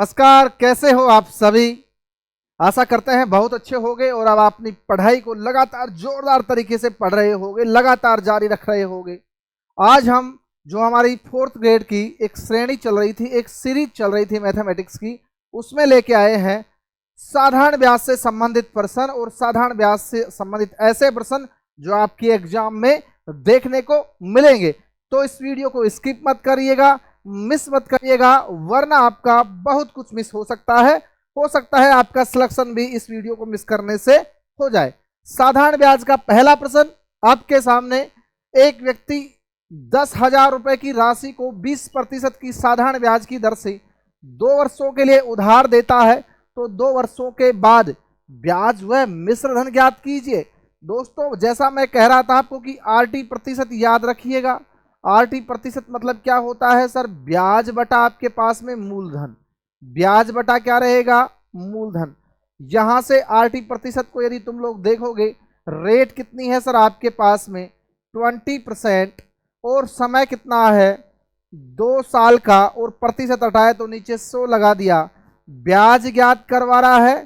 नमस्कार, कैसे हो आप सभी। आशा करते हैं बहुत अच्छे होंगे और अब आप अपनी पढ़ाई को लगातार जोरदार तरीके से पढ़ रहे होंगे, लगातार जारी रख रहे होंगे। आज हम जो हमारी फोर्थ ग्रेड की एक श्रेणी चल रही थी, एक सीरीज चल रही थी मैथमेटिक्स की, उसमें लेके आए हैं साधारण ब्याज से संबंधित प्रश्न और साधारण ब्याज से संबंधित ऐसे प्रश्न जो आपके एग्जाम में देखने को मिलेंगे। तो इस वीडियो को स्किप मत करिएगा, मिस मत करिएगा, वरना आपका बहुत कुछ मिस हो सकता है आपका सिलेक्शन भी इस वीडियो को मिस करने से हो जाए। साधारण ब्याज का पहला प्रश्न आपके सामने। एक व्यक्ति 10,000 रुपए की राशि को 20% की साधारण ब्याज की दर से 2 वर्षों के लिए उधार देता है, तो 2 वर्षों के बाद ब्याज व मिश्र धन ज्ञात कीजिए। दोस्तों, जैसा मैं कह रहा था आपको कि आरटी प्रतिशत याद रखिएगा। आरटी प्रतिशत मतलब क्या होता है सर? ब्याज बटा आपके पास में मूलधन। ब्याज बटा क्या रहेगा? मूलधन। यहां से आरटी प्रतिशत को यदि तुम लोग देखोगे, रेट कितनी है सर आपके पास में? 20%। और समय कितना है? 2 साल का। और प्रतिशत हटाए तो नीचे 100 लगा दिया। ब्याज ज्ञात करवा रहा है।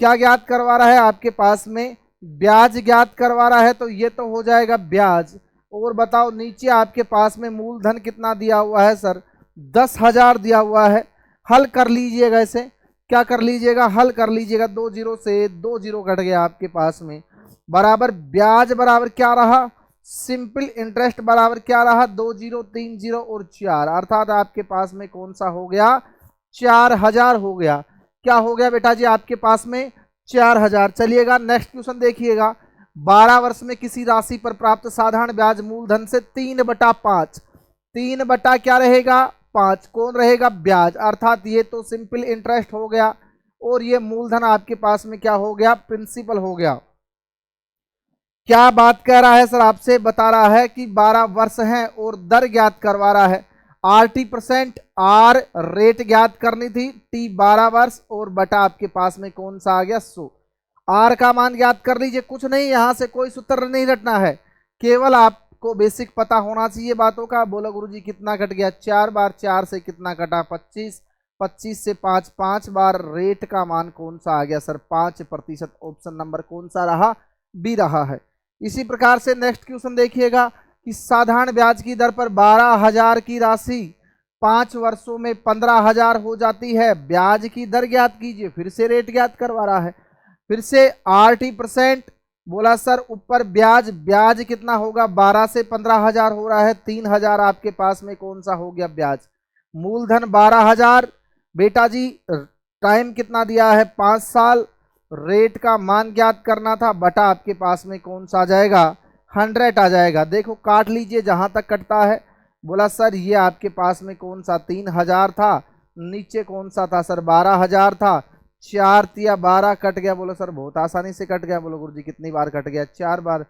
क्या ज्ञात करवा रहा है आपके पास में? ब्याज ज्ञात करवा रहा है, तो ये तो हो जाएगा ब्याज। और बताओ नीचे आपके पास में मूलधन कितना दिया हुआ है सर? 10,000 दिया हुआ है। हल कर लीजिएगा इसे। क्या कर लीजिएगा? हल कर लीजिएगा। 2 जीरो से 2 जीरो कट गया आपके पास में, बराबर ब्याज बराबर क्या रहा? सिंपल इंटरेस्ट बराबर क्या रहा? 2 जीरो 3 जीरो और 4, अर्थात आपके पास में कौन सा हो गया? 4,000 हो गया। क्या हो गया बेटा जी आपके पास में? 4,000। चलिएगा नेक्स्ट क्वेश्चन देखिएगा। 12 वर्ष में किसी राशि पर प्राप्त साधारण ब्याज मूलधन से 3/5। 3 बटा क्या रहेगा? 5 कौन रहेगा? ब्याज, अर्थात ये तो सिंपल इंटरेस्ट हो गया और ये मूलधन आपके पास में क्या हो गया? प्रिंसिपल हो गया। क्या बात कह रहा है सर? आपसे बता रहा है कि 12 वर्ष हैं और दर ज्ञात करवा रहा है। आरटी परसेंट, आर रेट ज्ञात करनी थी, टी 12 वर्ष और बटा आपके पास में कौन सा आ गया? 100। आर का मान ज्ञात कर लीजिए। कुछ नहीं, यहां से कोई सूत्र नहीं रटना है, केवल आपको बेसिक पता होना चाहिए बातों का। बोलो गुरुजी कितना कट गया? 4 बार। 4 से कितना कटा? 25। 25 से 5, 5 बार। रेट का मान कौन सा आ गया सर? 5%। ऑप्शन नंबर कौन सा रहा? बी रहा है। इसी प्रकार से नेक्स्ट क्वेश्चन देखिएगा कि साधारण ब्याज की दर पर 12,000 की राशि 5 वर्षों में 15,000 हो जाती है। ब्याज की दर ज्ञात कीजिए। फिर से रेट ज्ञात करवा रहा है। फिर से आरटी परसेंट। बोला सर ऊपर ब्याज, ब्याज कितना होगा? 12 से 15,000 हो रहा है। 3,000 आपके पास में कौन सा हो गया? ब्याज। मूलधन 12,000। बेटा जी टाइम कितना दिया है? 5 साल। रेट का मान ज्ञात करना था, बटा आपके पास में कौन सा आ जाएगा? 100 आ जाएगा। देखो काट लीजिए जहां तक कटता है। बोला सर ये आपके पास में कौन सा? 3,000 था। नीचे कौन सा था सर? 12,000 था। 4 तिया 12 कट गया। बोलो सर बहुत आसानी से कट गया। बोलो गुरुजी कितनी बार कट गया? 4 बार।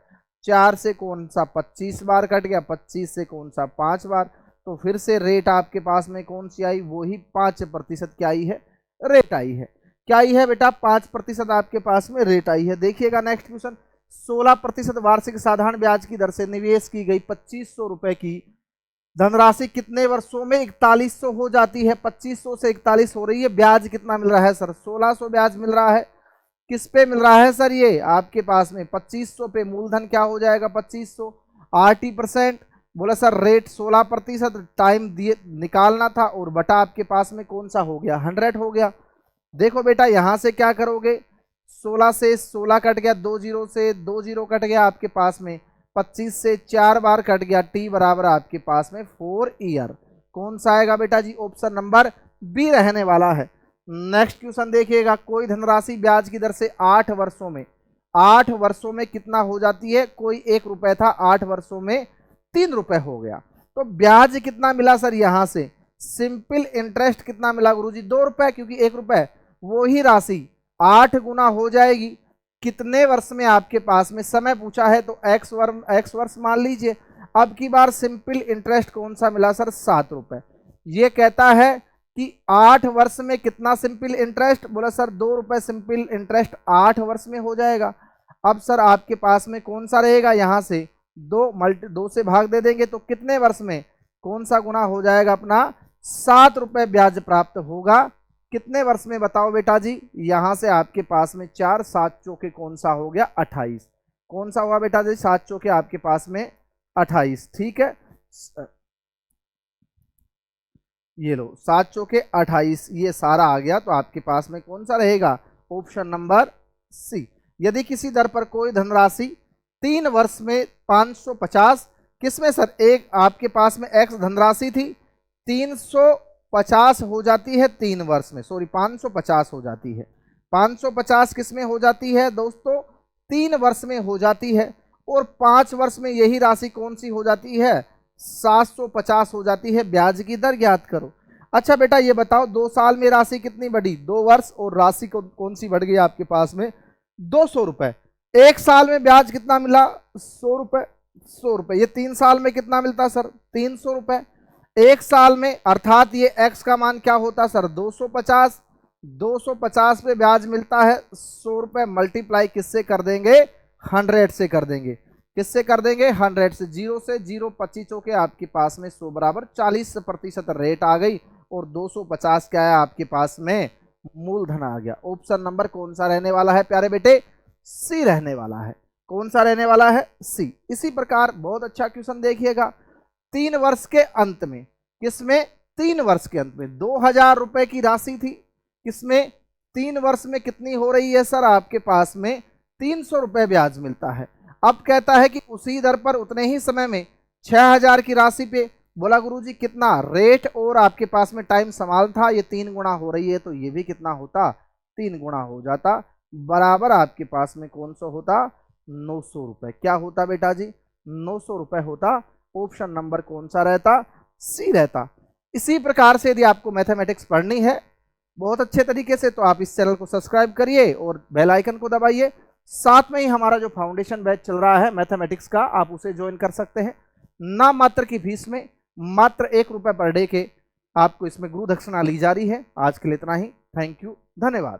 4 से कौन सा? 25 बार कट गया। 25 से कौन सा? 5 बार। तो फिर से रेट आपके पास में कौन सी आई? वही 5% क्या आई है? रेट आई है। क्या आई है बेटा? 5% आपके पास में रेट आई है। देखिएगा नेक्स्ट क्वेश्चन। 16% वार्षिक साधारण ब्याज की दर से निवेश की गई 2,500 रुपए की धनराशि कितने वर्षों में 4100 हो जाती है? 2500 से 41 हो रही है। ब्याज कितना मिल रहा है सर? 1600 ब्याज मिल रहा है। किस पे मिल रहा है सर? ये आपके पास में 2500 पे। मूलधन क्या हो जाएगा? 2500। RT percent. बोला सर रेट 16%, टाइम दिए निकालना था और बटा आपके पास में कौन सा हो गया? 100 हो गया। देखो बेटा यहां से क्या करोगे? 16 से 16 कट गया। 2 जीरो से 2 जीरो कट गया आपके पास में। 25 से 4 बार कट गया। टी बराबर आपके पास में 4 ईयर। कौन सा आएगा बेटा जी? ऑप्शन नंबर बी रहने वाला है। नेक्स्ट क्वेश्चन देखिएगा। कोई धनराशि ब्याज की दर से 8 वर्षों में, 8 वर्षों में कितना हो जाती है? कोई 1 रुपए था, 8 वर्षों में 3 रुपए हो गया। तो ब्याज कितना मिला सर? यहां से सिंपल इंटरेस्ट कितना मिला गुरुजी? 2 रुपए, क्योंकि 1 रुपए वो ही राशि 8 गुना हो जाएगी। कितने वर्ष में आपके पास में? समय पूछा है तो एक्स वर्ष मान लीजिए। अब की बार सिंपल इंटरेस्ट कौन सा मिला सर? 7 रुपए। ये कहता है कि 8 वर्ष में कितना सिंपल इंटरेस्ट? बोला सर 2 रुपए सिंपल इंटरेस्ट 8 वर्ष में हो जाएगा। अब सर आपके पास में कौन सा रहेगा? यहां से 2 से भाग दे देंगे तो कितने वर्ष में कौन सा गुना हो जाएगा अपना? 7 रुपए ब्याज प्राप्त होगा। कितने वर्ष में बताओ बेटा जी? यहां से आपके पास में 4 7 चौके कौन सा हो गया? 28। कौन सा हुआ बेटा जी? 7 चौके आपके पास में 28। ठीक है, ये लो 7 चौके 28, ये सारा आ गया। तो आपके पास में कौन सा रहेगा? Option number C. यदि किसी दर पर कोई धनराशि 3 वर्ष में 550, किसमें सर? एक आपके पास में एक्स धनराशि थी, 350 हो जाती है 3 वर्ष में, सॉरी 550 हो जाती है। 550 किसमें हो जाती है दोस्तों? 3 वर्ष में हो जाती है। और 5 वर्ष में यही राशि कौन सी हो जाती है? 750 हो जाती है। ब्याज की दर याद करो। अच्छा बेटा ये बताओ, 2 साल में राशि कितनी बढ़ी? 2 वर्ष, और राशि कौन सी बढ़ गई आपके पास में? 200 रुपए। 1 साल में ब्याज कितना मिला? 100 रुपए। 100 रुपए। ये 3 साल में कितना मिलता सर? 300 रुपए। 1 साल में, अर्थात ये x का मान क्या होता सर? 250। 250 पे ब्याज मिलता है 100 रुपए, मल्टीप्लाई किससे कर देंगे? 100 से कर देंगे। किससे कर देंगे? 100 से। 0 से 0 25 चौके आपके पास में 100 बराबर 40% रेट आ गई, और 250 क्या है आपके पास में? मूलधन आ गया। ऑप्शन नंबर कौन सा रहने वाला है प्यारे बेटे? सी रहने वाला है। कौन सा रहने वाला है? सी। इसी प्रकार बहुत अच्छा क्वेश्चन देखिएगा, 3 वर्ष के अंत में, किसमें? 3 वर्ष के अंत में 2000 रुपए की राशि थी, किसमें? 3 वर्ष में कितनी हो रही है सर? आपके पास में 300 रुपए ब्याज मिलता है। अब कहता है कि उसी दर पर उतने ही समय में 6000 की राशि पे, बोला गुरुजी कितना? रेट और आपके पास में टाइम समान था, ये 3 गुना हो रही है, तो ये भी कितना होता? 3 गुना हो जाता, बराबर आपके पास में कौन सा होता? 900 रुपए। क्या होता बेटा जी? 900 रुपए होता। ऑप्शन नंबर कौन सा रहता? सी रहता। इसी प्रकार से यदि आपको मैथमेटिक्स पढ़नी है बहुत अच्छे तरीके से, तो आप इस चैनल को सब्सक्राइब करिए और बेल आइकन को दबाइए। साथ में ही हमारा जो फाउंडेशन बैच चल रहा है मैथमेटिक्स का, आप उसे ज्वाइन कर सकते हैं। नाम मात्र की फीस में मात्र 1 रुपए पर डे के आपको इसमें गुरु दक्षिणा ली जा रही है। आज के लिए इतना ही। थैंक यू, धन्यवाद।